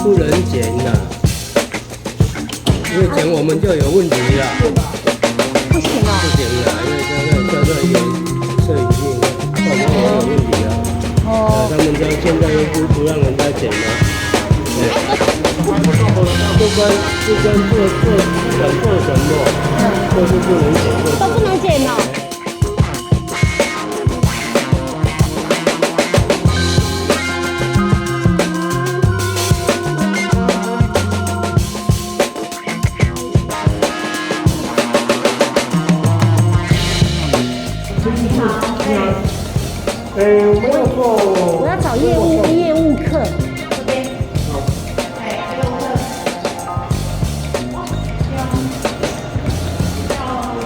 不能剪的，因为剪我们就有问题了。不行哦。不行了，因为叫做一个摄影机，到时候有问题了。他们就现在又不让人家剪了。不管做什么，都是不能剪。都不能剪哦。我们要做。我要找业务课。这边。业务课。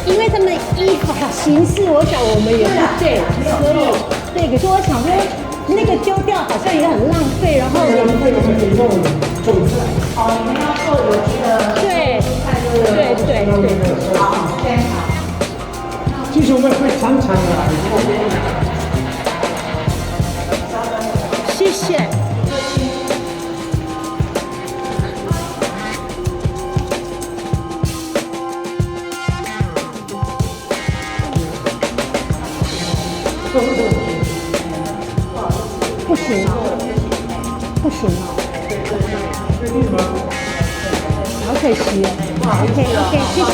因为他们依法行事，我想我们也不对，所以对，可是我想说那个丢掉好像也很浪费，然后我们会有很多种菜。哦，你们要做有机的对菜，对不对？对。好，先好。其实我们会常常来。谢谢。不行哦，不行哦。好可惜哦。OK， 谢谢，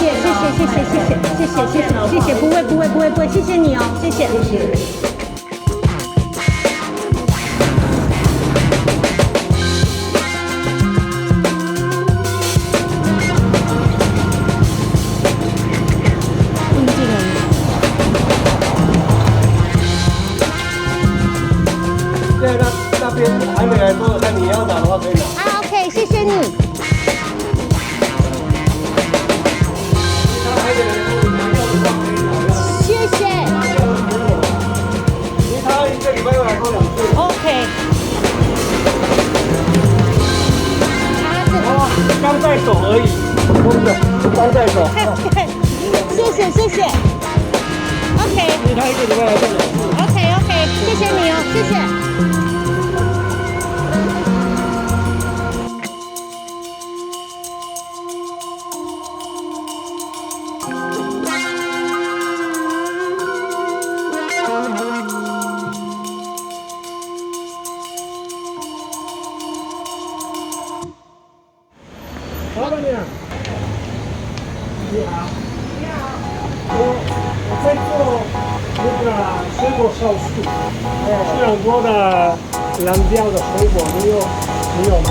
不会，谢谢你哦，谢谢。现在那边还没来做，看你要拿的话可以拿。啊 ，OK， 谢谢你。谢谢。他一个礼拜要来做2次。OK。刚在手而已，真的刚在手。谢谢。OK。因为他一个礼拜来做2次。OK， 谢谢你哦，谢谢。老板娘，你好。你好。我在做那个水果酵素，是很多的蓝标的水果，你有吗？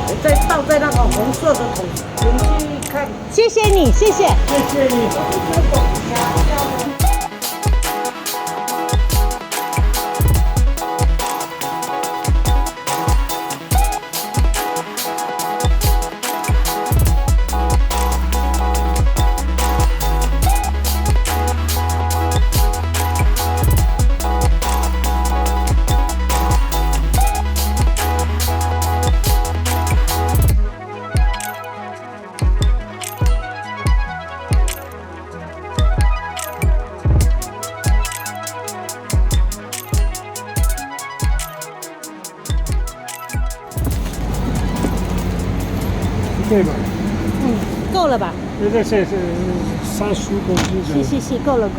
我再倒在那个红色的桶，你去看。谢谢你，谢谢。谢谢你。对吧？够了吧？这是30公斤。谢，够了。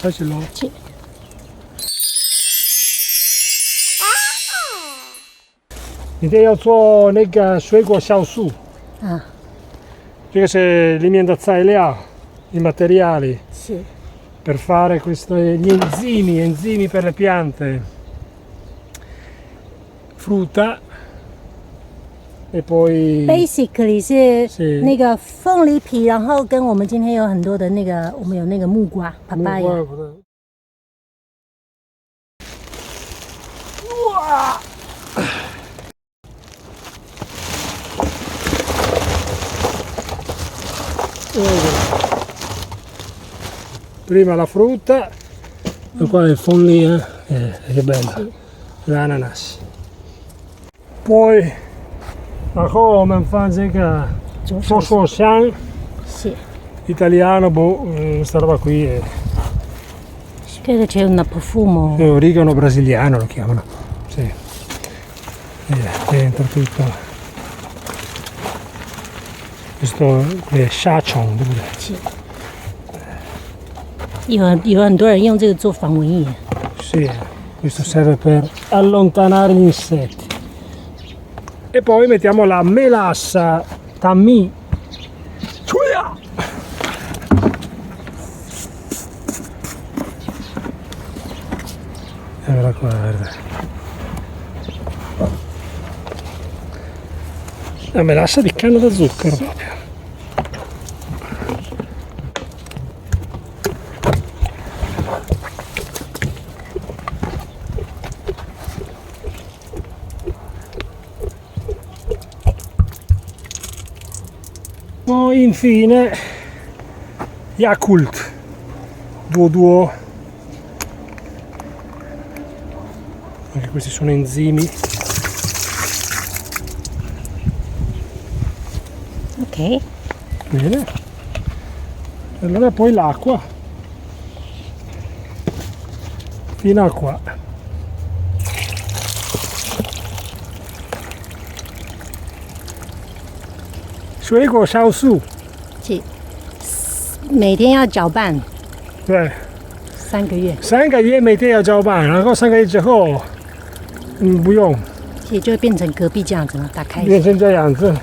facilo. Sì. Ni dei要做那个水果酵素，啊，这个是里面的材料，i materiali 是 per fare gli enzimi per le piante, frutta e poi basically 是是那个凤梨皮，然后跟我们今天有很多的那个，我们有那个木瓜 papaya，哇！ Prima la frutta, e qua il follia, che bello, l'ananas. Poi, ancora我们放这个说说香 sì. italiano, questa roba qui è Credo c'è un profumo. origano brasiliano, lo chiamano. Sì. Dentro tutto. Questo è Shachong, dove? 是有很多人用这个做防蚊液。 Sì, questo serve per allontanare gli insetti. E poi mettiamo la melassa tammi. Ciuia! Eccola qua, guarda. La melassa di canna da zucchero proprio. Poi infine Yakult Duo. Anche questi sono enzimi. OK， Bene. Allora poi l'acqua fino a qua. Sui果酵素，是每天要搅拌对3个月， ，3个月每天要搅拌，然后3个月之后，不用，其实就会变成隔壁这样子嘛，打开。变成这样子。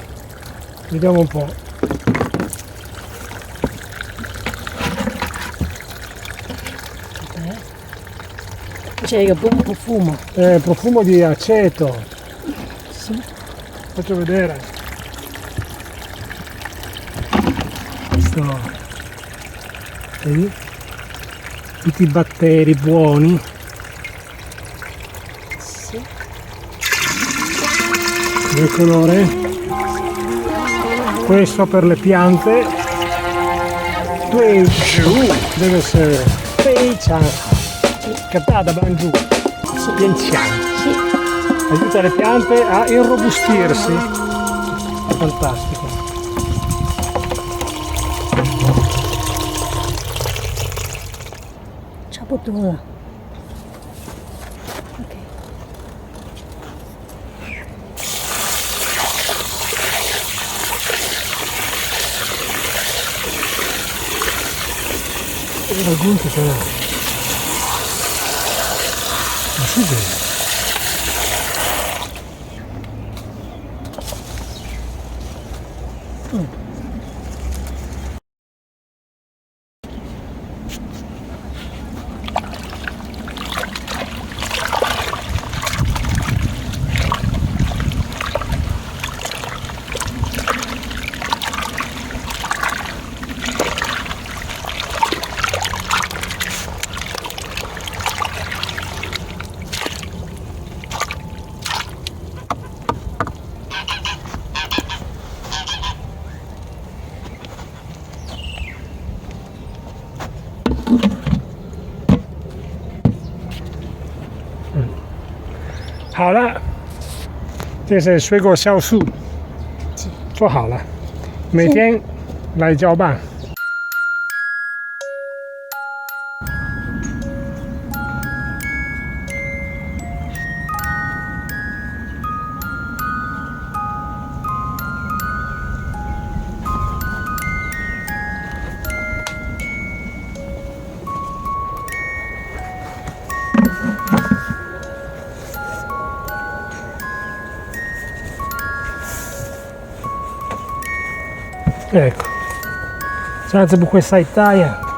Vediamo un po'. C'è il buon profumo. Profumo di aceto. Sì. Faccio vedere. Questo. Vedi? Tutti i batteri buoni. Sì. Del colore. Questo per le piante. Deve essere feichan. Cattata bangiù. Pianciano. Sì. Aiuta le piante a irrobustirsi. Fantastico. Ciao Bottola. Ok. E raggiunto sarà. Ma sì, bene.好了，这是水果酵素，做好了，每天来搅拌。Ecco. 这样子不会晒太阳。